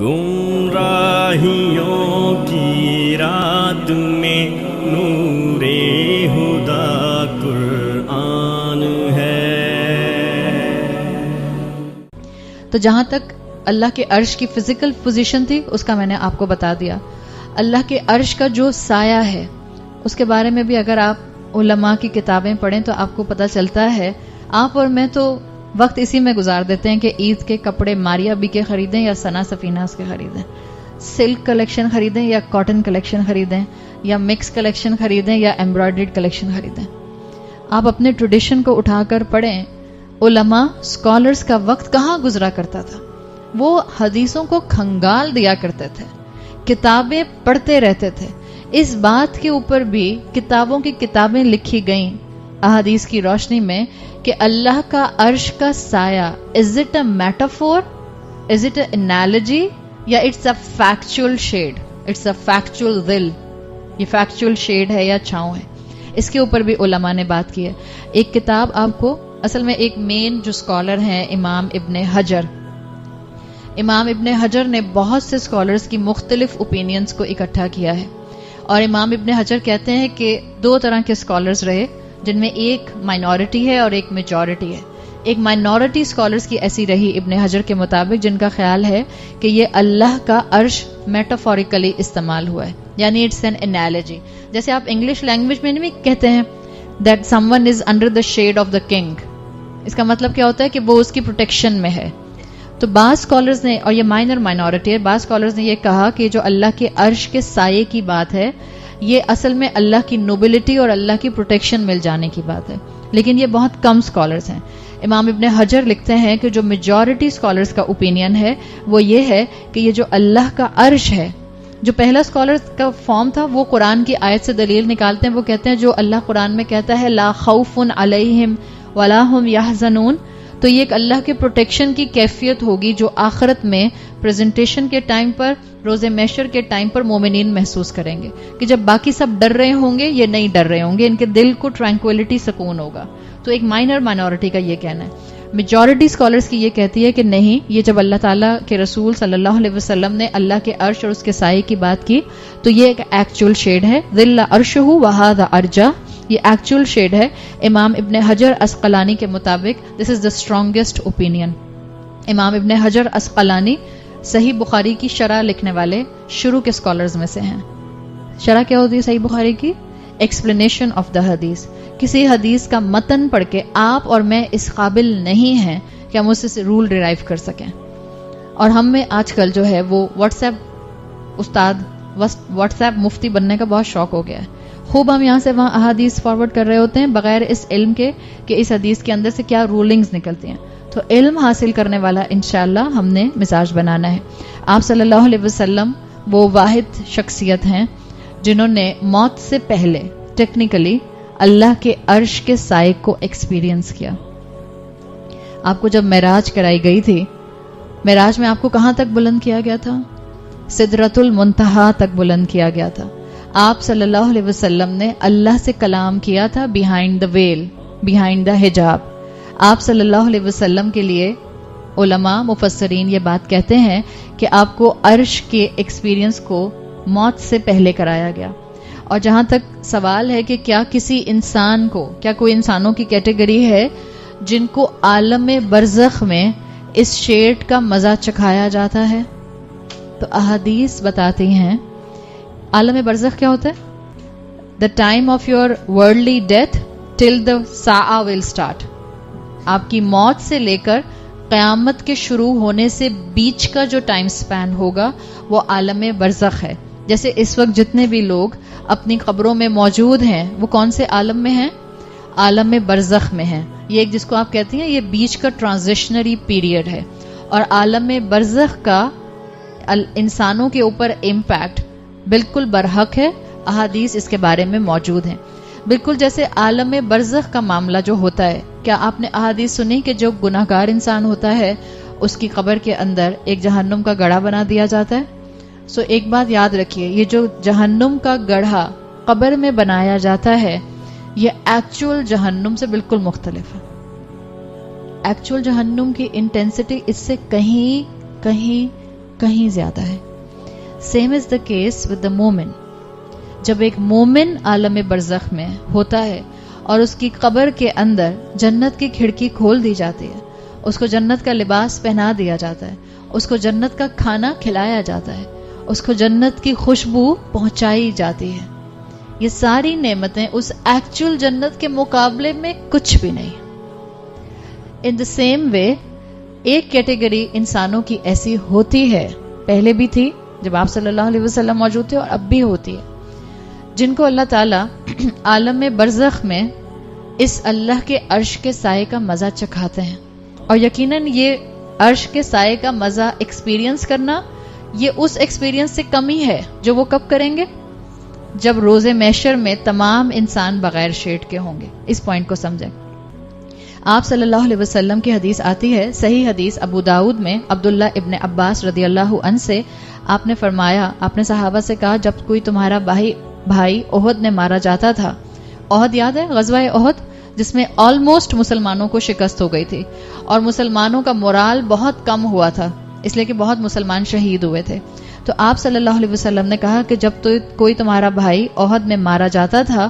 گمراہیوں کی رات میں نور ہدا قرآن ہے. تو جہاں تک اللہ کے عرش کی فزیکل پوزیشن تھی اس کا میں نے آپ کو بتا دیا. اللہ کے عرش کا جو سایہ ہے اس کے بارے میں بھی اگر آپ علماء کی کتابیں پڑھیں تو آپ کو پتہ چلتا ہے. آپ اور میں تو وقت اسی میں گزار دیتے ہیں کہ عید کے کپڑے ماریا بی کے خریدیں یا ثنا سفیناز کے خریدیں، سلک کلیکشن خریدیں یا کاٹن کلیکشن خریدیں، یا مکس کلیکشن خریدیں یا ایمبرائڈرڈ کلیکشن خریدیں. آپ اپنے ٹریڈیشن کو اٹھا کر پڑھیں. علماء اسکالرز کا وقت کہاں گزرا کرتا تھا؟ وہ حدیثوں کو کھنگال دیا کرتے تھے، کتابیں پڑھتے رہتے تھے. اس بات کے اوپر بھی کتابوں کی کتابیں لکھی گئیں احادیث کی روشنی میں کہ اللہ کا عرش کا سایہ is it a metaphor, is it a analogy, یا it's a factual shade, it's a factual ظل. یہ فیکچوئل شیڈ ہے یا چھاؤں ہے؟ اس کے اوپر بھی علماء نے بات کی ہے. ایک کتاب آپ کو اصل میں ایک مین جو اسکالر ہیں امام ابن حجر، امام ابن حجر نے بہت سے اسکالرز کی مختلف اوپینینز کو اکٹھا کیا ہے. اور امام ابن حجر کہتے ہیں کہ دو طرح کے اسکالرز رہے جن میں ایک مائنورٹی ہے اور ایک میجورٹی ہے. ایک مائنورٹی اسکالرز کی ایسی رہی ابن حجر کے مطابق جن کا خیال ہے کہ یہ اللہ کا عرش میٹافوریکلی استعمال ہوا ہے، یعنی اٹس این انالوجی. جیسے آپ انگلش لینگویج میں نہیں کہتے ہیں that someone is under the shade of the king, اس کا مطلب کیا ہوتا ہے کہ وہ اس کی پروٹیکشن میں ہے. تو بعض اسکالرز نے، اور یہ مائنورٹی ہے، بعض اسکالرز نے یہ کہا کہ جو اللہ کے عرش کے سائے کی بات ہے یہ اصل میں اللہ کی نوبلٹی اور اللہ کی پروٹیکشن مل جانے کی بات ہے. لیکن یہ بہت کم اسکالرز ہیں. امام ابن حجر لکھتے ہیں کہ جو میجورٹی اسکالرز کا اوپینین ہے وہ یہ ہے کہ یہ جو اللہ کا عرش ہے، جو پہلا اسکالرز کا فارم تھا وہ قرآن کی آیت سے دلیل نکالتے ہیں. وہ کہتے ہیں جو اللہ قرآن میں کہتا ہے لا خوف علیہم ولا هم یحزنون، تو یہ ایک اللہ کے پروٹیکشن کی کیفیت ہوگی جو آخرت میں پریزنٹیشن کے ٹائم پر، روز محشر کے ٹائم پر مومنین محسوس کریں گے کہ جب باقی سب ڈر رہے ہوں گے یہ نہیں ڈر رہے ہوں گے، ان کے دل کو ٹرانکویلٹی، سکون ہوگا. تو ایک مائنورٹی کا یہ کہنا ہے. میجورٹی اسکالرز کی یہ کہتی ہے کہ نہیں، یہ جب اللہ تعالیٰ کے رسول صلی اللہ علیہ وسلم نے اللہ کے عرش اور اس کے سائے کی بات کی تو یہ ایک ایکچوئل شیڈ ہے. ذل عرشہ وہذا ارجا، یہ ایکچوئل شیڈ ہے. امام ابن حجر اسقلانی کے مطابق دس از دا اسٹرانگیسٹ اوپینین. امام ابن حجر اسقلانی صحیح بخاری کی شرح لکھنے والے شروع کے اسکالرز میں سے ہیں. شرح کیا ہوتی ہے صحیح بخاری کی؟ ایکسپلینیشن آف دا حدیث. کسی حدیث کا متن پڑھ کے آپ اور میں اس قابل نہیں ہیں کہ ہم اس سے رول ڈرائیو کر سکیں. اور ہم میں آج کل جو ہے وہ واٹس ایپ استاد، واٹس ایپ مفتی بننے کا بہت شوق ہو گیا ہے. خوب ہم یہاں سے وہاں احادیث فارورڈ کر رہے ہوتے ہیں بغیر اس علم کے کہ اس حدیث کے اندر سے کیا رولنگز نکلتی ہیں. تو علم حاصل کرنے والا انشاءاللہ ہم نے مزاج بنانا ہے. آپ صلی اللہ علیہ وسلم وہ واحد شخصیت ہیں جنہوں نے موت سے پہلے ٹیکنیکلی اللہ کے عرش کے سائے کو ایکسپیرینس کیا. آپ کو جب معراج کرائی گئی تھی، معراج میں آپ کو کہاں تک بلند کیا گیا تھا؟ سدرۃ المنتہا تک بلند کیا گیا تھا. آپ صلی اللہ علیہ وسلم نے اللہ سے کلام کیا تھا behind the veil, behind the حجاب. آپ صلی اللہ علیہ وسلم کے لیے علماء مفسرین یہ بات کہتے ہیں کہ آپ کو عرش کے ایکسپیرینس کو موت سے پہلے کرایا گیا. اور جہاں تک سوال ہے کہ کیا کسی انسان کو، کیا کوئی انسانوں کی کیٹیگری ہے جن کو عالم برزخ میں اس شیڈ کا مزہ چکھایا جاتا ہے؟ تو احادیث بتاتی ہیں عالم برزخ کیا ہوتا ہے؟ The time of your worldly death till the ساعہ ول اسٹارٹ. آپ کی موت سے لے کر قیامت کے شروع ہونے سے بیچ کا جو ٹائم سپین ہوگا وہ عالم برزخ ہے. جیسے اس وقت جتنے بھی لوگ اپنی قبروں میں موجود ہیں وہ کون سے عالم میں ہیں؟ عالم برزخ میں ہیں. یہ ایک جس کو آپ کہتے ہیں یہ بیچ کا ٹرانزیشنری پیریڈ ہے. اور عالم برزخ کا انسانوں کے اوپر امپیکٹ بالکل برحق ہے. احادیث اس کے بارے میں موجود ہیں. بالکل جیسے عالم برزخ کا معاملہ جو ہوتا ہے، کیا آپ نے احادیث سنی کہ جو گناہ گار انسان ہوتا ہے اس کی قبر کے اندر ایک جہنم کا گڑھا بنا دیا جاتا ہے؟ سو ایک بات یاد رکھیے، یہ جو جہنم کا گڑھا قبر میں بنایا جاتا ہے یہ ایکچوئل جہنم سے بالکل مختلف ہے. ایکچوئل جہنم کی انٹینسٹی اس سے کہیں کہیں زیادہ ہے. Same is the case with the مومن. جب ایک مومن عالم برزخ میں ہوتا ہے اور اس کی قبر کے اندر جنت کی کھڑکی کھول دی جاتی ہے, اس کو جنت کا لباس پہنا دیا جاتا ہے, اس کو جنت کا کھانا کھلایا جاتا ہے, اس کو جنت کی خوشبو پہنچائی جاتی ہے, یہ ساری نعمتیں اس ایکچوئل جنت کے مقابلے میں کچھ بھی نہیں. ان دا سیم وے ایک کیٹیگری انسانوں کی ایسی ہوتی ہے, پہلے بھی تھی جب آپ صلی اللہ علیہ وسلم موجود تھے اور اب بھی ہوتی ہے, جن کو اللہ تعالیٰ عالم برزخ میں اس اللہ کے عرش کے سائے کا مزہ چکھاتے ہیں. اور یقیناً یہ عرش کے سائے کا مزہ ایکسپیرینس کرنا یہ اس ایکسپیرینس سے کم ہی ہے جو وہ کب کریں گے, جب روز محشر میں تمام انسان بغیر شیڈ کے ہوں گے. اس پوائنٹ کو سمجھیں. آپ صلی اللہ علیہ وسلم کی حدیث آتی ہے, صحیح حدیث ابو داؤد میں, عبداللہ ابن عباس رضی اللہ عنہ سے, آپ نے فرمایا, آپ نے صحابہ سے کہا جب کوئی تمہارا بھائی احد میں مارا جاتا تھا, احد یاد ہے غزوہ احد جس میں آلموسٹ مسلمانوں کو شکست ہو گئی تھی اور مسلمانوں کا مورال بہت کم ہوا تھا اس لیے کہ بہت مسلمان شہید ہوئے تھے. تو آپ صلی اللہ علیہ وسلم نے کہا کہ جب کوئی تمہارا بھائی احد میں مارا جاتا تھا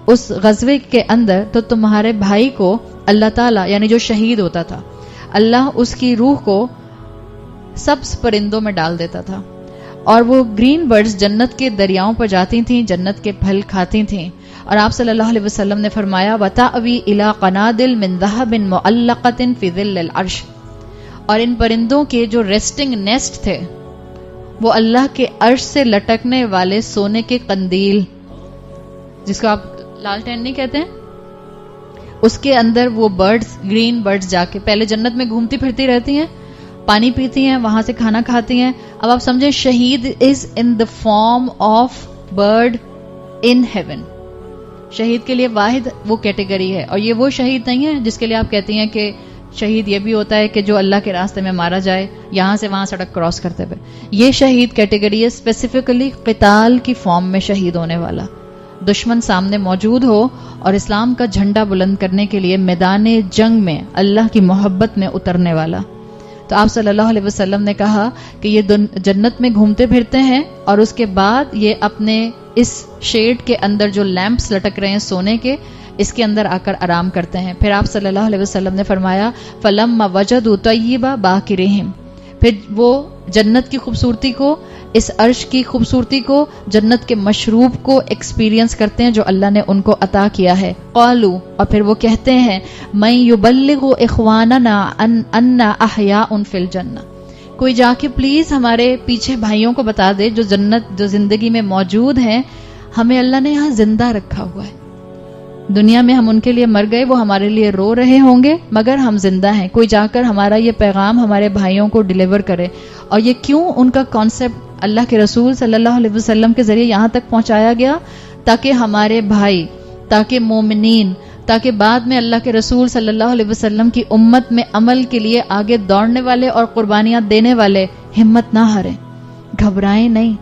اس غزوے کے اندر, تو تمہارے بھائی کو اللہ تعالیٰ, یعنی جو شہید ہوتا تھا, اللہ اس کی روح کو سبز پرندوں میں ڈال دیتا تھا اور وہ گرین برڈز جنت کے دریاؤں پر جاتی تھیں, جنت کے پھل کھاتی تھیں. اور آپ صلی اللہ علیہ وسلم نے فرمایا وَتَأْوِي إِلَىٰ قَنَادِلٍ مِّن ذَهَبٍ مُعَلَّقَةٍ فِي ظِلِّ الْعَرْشِ. اور ان پرندوں کے جو ریسٹنگ نیسٹ تھے وہ اللہ کے عرش سے لٹکنے والے سونے کے قندیل, جس کو آپ لالٹین نہیں کہتے ہیں, اس کے اندر وہ برڈز, گرین برڈز جا کے پہلے جنت میں گھومتی پھرتی رہتی ہیں, پانی پیتی ہیں, وہاں سے کھانا کھاتی ہیں. اب آپ سمجھیں شہید is in the form of bird in heaven. شہید کے لیے واحد وہ کیٹیگری ہے, اور یہ وہ شہید نہیں ہے جس کے لیے آپ کہتی ہیں کہ شہید یہ بھی ہوتا ہے کہ جو اللہ کے راستے میں مارا جائے یہاں سے وہاں سڑک کراس کرتے ہوئے. یہ شہید کیٹیگری ہے اسپیسیفکلی قتال کی فارم میں شہید ہونے والا, دشمن سامنے موجود ہو اور اسلام کا جھنڈا بلند کرنے کے لیے میدان جنگ میں اللہ کی محبت میں اترنے والا. تو آپ صلی اللہ علیہ وسلم نے کہا کہ یہ جنت میں گھومتے پھرتے ہیں اور اس کے بعد یہ اپنے اس شیڈ کے اندر جو لیمپس لٹک رہے ہیں سونے کے, اس کے اندر آ کر آرام کرتے ہیں. پھر آپ صلی اللہ علیہ وسلم نے فرمایا فَلَمَّا وَجَدُوا طَيِّبَ بَاكِرِهِمْ, پھر وہ جنت کی خوبصورتی کو, اس عرش کی خوبصورتی کو, جنت کے مشروب کو ایکسپیرینس کرتے ہیں جو اللہ نے ان کو عطا کیا ہے. قالوا, اور پھر وہ کہتے ہیں مَن يُبَلِّغُ إِخْوَانَنَا أَنَّا أَحْيَاءٌ فِي الْجَنَّةِ, کوئی جا کے پلیز ہمارے پیچھے بھائیوں کو بتا دے جو جنت جو زندگی میں موجود ہیں, ہمیں اللہ نے یہاں زندہ رکھا ہوا ہے. دنیا میں ہم ان کے لیے مر گئے, وہ ہمارے لیے رو رہے ہوں گے مگر ہم زندہ ہیں. کوئی جا کر ہمارا یہ پیغام ہمارے بھائیوں کو ڈیلیور کرے. اور یہ کیوں ان کا کانسیپٹ اللہ کے رسول صلی اللہ علیہ وسلم کے ذریعے یہاں تک پہنچایا گیا, تاکہ ہمارے بھائی, تاکہ مومنین, تاکہ بعد میں اللہ کے رسول صلی اللہ علیہ وسلم کی امت میں عمل کے لیے آگے دوڑنے والے اور قربانیاں دینے والے ہمت نہ ہاریں, گھبرائیں نہیں.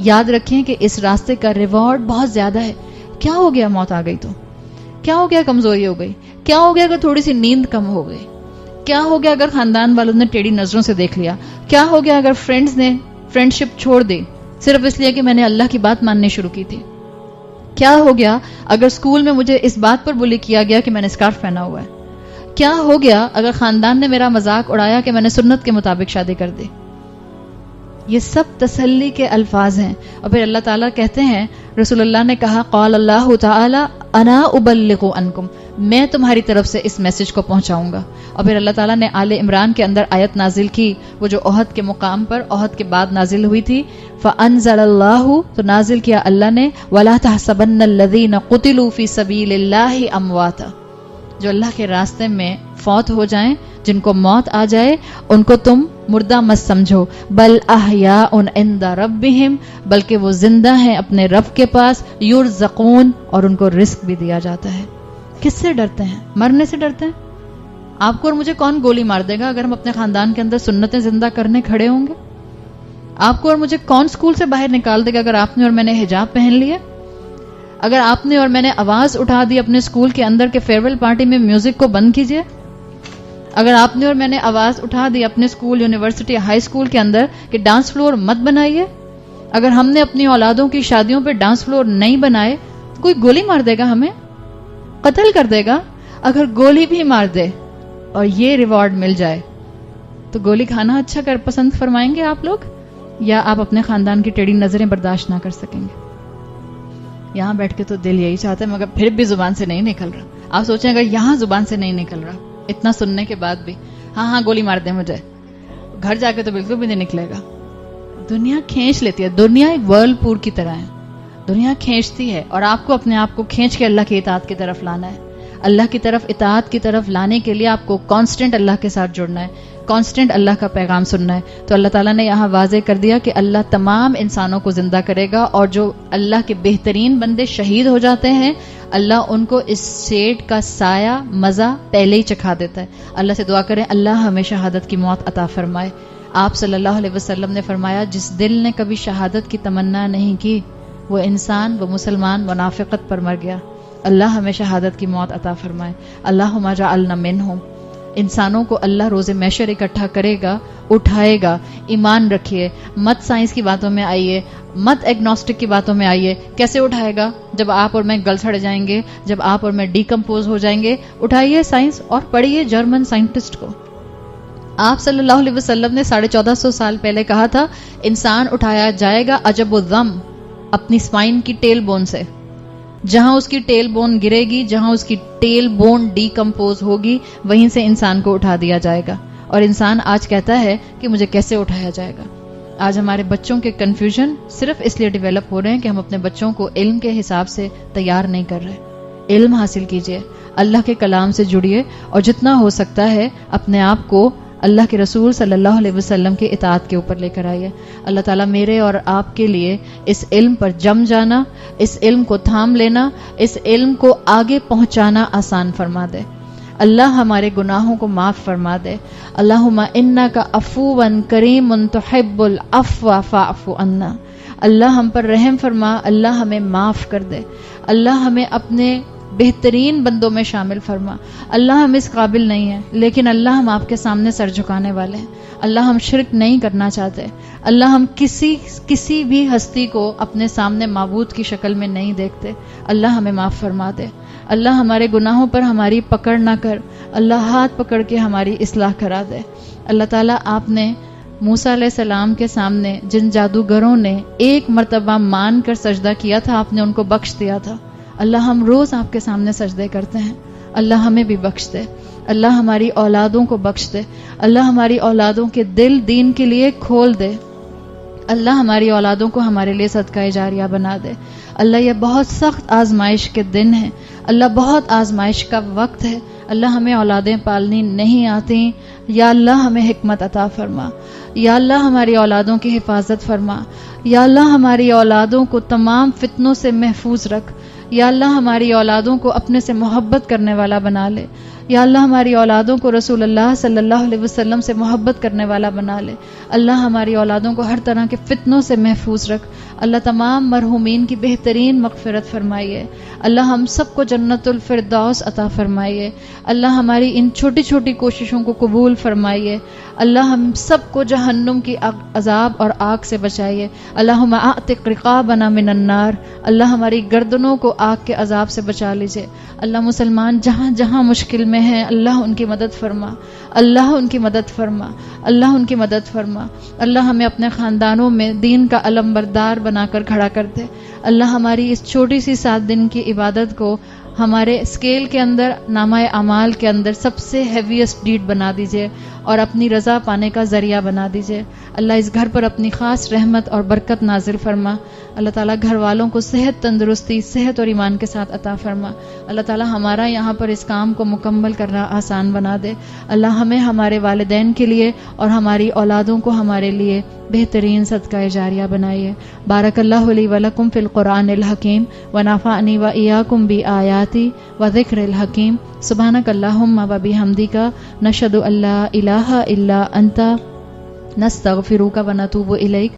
یاد رکھیں کہ اس راستے کا ریوارڈ بہت زیادہ ہے. کیا ہو گیا موت آ گئی تو, کیا ہو گیا کمزوری ہو گئی, کیا ہو گیا اگر تھوڑی سی نیند کم ہو گئی, کیا ہو گیا اگر خاندان والوں نے ٹیڑھی نظروں سے دیکھ لیا, کیا ہو گیا اگر فرینڈز نے فرینڈ شپ چھوڑ دی صرف اس لیے کہ میں نے اللہ کی بات ماننی شروع کی تھی, کیا ہو گیا اگر اسکول میں مجھے اس بات پر بلی کیا گیا کہ میں نے اسکارف پہنا ہوا ہے, کیا ہو گیا اگر خاندان نے میرا مذاق اڑایا کہ میں نے سنت کے مطابق شادی کر دی. یہ سب تسلی کے الفاظ ہیں. اور پھر اللہ تعالیٰ کہتے ہیں, رسول اللہ نے کہا قال اللہ تعالیٰ انا ابلغ عنکم, میں تمہاری طرف سے اس میسج کو پہنچاؤں گا. اور پھر اللہ تعالیٰ نے آل عمران کے اندر آیت نازل کی, وہ جو احد کے مقام پر احد کے بعد نازل ہوئی تھی. فانزل اللہ, تو نازل کیا اللہ نے, ولا تحسبن الذین قتلوا فی سبیل اللہ امواتا, جو اللہ کے راستے میں فوت ہو جائیں, جن کو موت آ جائے, ان کو تم مردہ مت سمجھو, بل احیاء عند ربہم, بلکہ وہ زندہ ہیں اپنے رب کے پاس, یرزقون, اور ان کو رزق بھی دیا جاتا ہے. کس سے ڈرتے ہیں؟ مرنے سے ڈرتے ہیں. آپ کو اور مجھے کون گولی مار دے گا اگر ہم اپنے خاندان کے اندر سنتیں زندہ کرنے کھڑے ہوں گے؟ آپ کو اور مجھے کون اسکول سے باہر نکال دے گا اگر آپ نے اور میں نے حجاب پہن لیا؟ اگر آپ نے اور میں نے آواز اٹھا دی اپنے اسکول کے اندر کے فیئر ویل پارٹی میں میوزک کو بند کیجئے, اگر آپ نے اور میں نے آواز اٹھا دی اپنے اسکول، یونیورسٹی، ہائی اسکول کے اندر کہ ڈانس فلور مت بنائیے، اگر ہم نے اپنی اولادوں کی شادیوں پہ ڈانس فلور نہیں بنائے تو کوئی گولی مار دے گا، ہمیں قتل کر دے گا. اگر گولی بھی مار دے اور یہ ریوارڈ مل جائے تو گولی کھانا اچھا پسند فرمائیں گے آپ لوگ، یا آپ اپنے خاندان کی ٹیڑھی نظریں برداشت نہ کر سکیں گے؟ یہاں بیٹھ کے تو دل یہی چاہتا ہے مگر پھر بھی زبان سے نہیں نکل رہا. آپ سوچیں اگر یہاں زبان سے نہیں نکل رہا اتنا سننے کے بعد بھی، ہاں گولی مار دیں مجھے، گھر جا کے تو بالکل بھی نہیں نکلے گا. دنیا کھینچ لیتی ہے، دنیا ایک ورل پور کی طرح ہے، دنیا کھینچتی ہے، اور آپ کو اپنے آپ کو کھینچ کے اللہ کی اطاعت کی طرف لانا ہے. اللہ کی طرف، اطاعت کی طرف لانے کے لیے آپ کو کانسٹنٹ اللہ کے ساتھ جڑنا ہے، کانسٹنٹ اللہ کا پیغام سننا ہے. تو اللہ تعالیٰ نے یہاں واضح کر دیا کہ اللہ تمام انسانوں کو زندہ کرے گا، اور جو اللہ کے بہترین بندے شہید ہو جاتے ہیں اللہ ان کو اس شیڈ کا سایہ مزہ پہلے ہی چکھا دیتا ہے. اللہ سے دعا کریں اللہ ہمیں شہادت کی موت عطا فرمائے. آپ صلی اللہ علیہ وسلم نے فرمایا جس دل نے کبھی شہادت کی تمنا نہیں کی وہ انسان، وہ مسلمان منافقت پر مر گیا. اللہ ہمیں شہادت کی موت عطا فرمائے. اللہم اجعلنا منہم. انسانوں کو اللہ روز محشر اکٹھا کرے گا، اٹھائے گا. ایمان رکھیے، مت سائنس کی باتوں میں آئیے، مت ایگنوسٹک کی باتوں میں آئیے. کیسے اٹھائے گا؟ جب آپ اور میں گل سڑ جائیں گے، جب آپ اور میں ڈیکمپوز ہو جائیں گے. اٹھائیے سائنس اور پڑھیے جرمن سائنٹسٹ کو. آپ صلی اللہ علیہ وسلم نے 1450 سال پہلے کہا تھا انسان اٹھایا جائے گا عجب الذم، اپنی اسپائن کی ٹیل بون سے. جہاں اس کی ٹیل بون گرے گی، جہاں اس کی ٹیل بون ڈیکمپوز ہوگی، وہیں سے انسان کو اٹھا دیا جائے گا. اور انسان آج کہتا ہے کہ مجھے کیسے اٹھایا جائے گا. آج ہمارے بچوں کے کنفیوژن صرف اس لیے ڈیولپ ہو رہے ہیں کہ ہم اپنے بچوں کو علم کے حساب سے تیار نہیں کر رہے. علم حاصل کیجئے، اللہ کے کلام سے جڑیے، اور جتنا ہو سکتا ہے اپنے آپ کو اللہ کے رسول صلی اللہ علیہ وسلم کے اطاعت کے اوپر لے کر آئیے. اللہ تعالیٰ میرے اور آپ کے لیے اس علم پر جم جانا، اس علم کو تھام لینا، اس علم کو آگے پہنچانا آسان فرما دے. اللہ ہمارے گناہوں کو معاف فرما دے. اللہم انک عفو کریم تحب العفو فاعف عنا. اللہ ہم پر رحم فرما، اللہ ہمیں معاف کر دے، اللہ ہمیں اپنے بہترین بندوں میں شامل فرما. اللہ ہم اس قابل نہیں ہیں لیکن اللہ ہم آپ کے سامنے سر جھکانے والے ہیں. اللہ ہم شرک نہیں کرنا چاہتے. اللہ ہم کسی بھی ہستی کو اپنے سامنے معبود کی شکل میں نہیں دیکھتے. اللہ ہمیں معاف فرما دے. اللہ ہمارے گناہوں پر ہماری پکڑ نہ کر، اللہ ہاتھ پکڑ کے ہماری اصلاح کرا دے. اللہ تعالیٰ آپ نے موسیٰ علیہ السلام کے سامنے جن جادوگروں نے ایک مرتبہ مان کر سجدہ کیا تھا آپ نے ان کو بخش دیا تھا. اللہ ہم روز آپ کے سامنے سجدے کرتے ہیں، اللہ ہمیں بھی بخش دے. اللہ ہماری اولادوں کو بخش دے. اللہ ہماری اولادوں کے دل دین کے لیے کھول دے. اللہ ہماری اولادوں کو ہمارے لیے صدقہ جاریہ بنا دے. اللہ یہ بہت سخت آزمائش کے دن ہیں، اللہ بہت آزمائش کا وقت ہے. اللہ ہمیں اولادیں پالنی نہیں آتی، یا اللہ ہمیں حکمت عطا فرما. یا اللہ ہماری اولادوں کی حفاظت فرما. یا اللہ ہماری اولادوں کو تمام فتنوں سے محفوظ رکھ. یا اللہ ہماری اولادوں کو اپنے سے محبت کرنے والا بنا لے. یا اللہ ہماری اولادوں کو رسول اللہ صلی اللہ علیہ وسلم سے محبت کرنے والا بنا لے. اللہ ہماری اولادوں کو ہر طرح کے فتنوں سے محفوظ رکھ. اللہ تمام مرحومین کی بہترین مغفرت فرمائیے. اللہ ہم سب کو جنت الفردوس عطا فرمائیے. اللہ ہماری ان چھوٹی چھوٹی کوششوں کو قبول فرمائیے. اللہ ہم سب کو جہنم کی عذاب اور آگ سے بچائیے. اللہم اعتق رقابنا من النار. اللہ ہماری گردنوں کو آگ کے عذاب سے بچا لیجئے. اللہ مسلمان جہاں جہاں مشکل میں ہیں اللہ ان کی مدد فرما. اللہ ان کی مدد فرما. اللہ ان کی مدد فرما. اللہ ہمیں اپنے خاندانوں میں دین کا علم بردار بنا کر کھڑا کر دے. اللہ ہماری اس چھوٹی سی 7 دن کی عبادت کو ہمارے اسکیل کے اندر، نامہ اعمال کے اندر سب سے ہیویسٹ ڈیڈ بنا دیجئے اور اپنی رضا پانے کا ذریعہ بنا دیجئے. اللہ اس گھر پر اپنی خاص رحمت اور برکت نازل فرما. اللہ تعالیٰ گھر والوں کو صحت، تندرستی، صحت اور ایمان کے ساتھ عطا فرما. اللہ تعالیٰ ہمارا یہاں پر اس کام کو مکمل کرنا آسان بنا دے. اللہ ہمیں ہمارے والدین کے لیے اور ہماری اولادوں کو ہمارے لیے بہترین صدقہ جاریہ بنائیے. بارک اللہ لی ولکم فی القرآن الحکیم ونفعنی وإیاکم بآیاتی وذکر الحکیم. سبحانک اللہم وبحمدک نشہد ان لا الہ الا انت نستغفرک ونتوب الیک.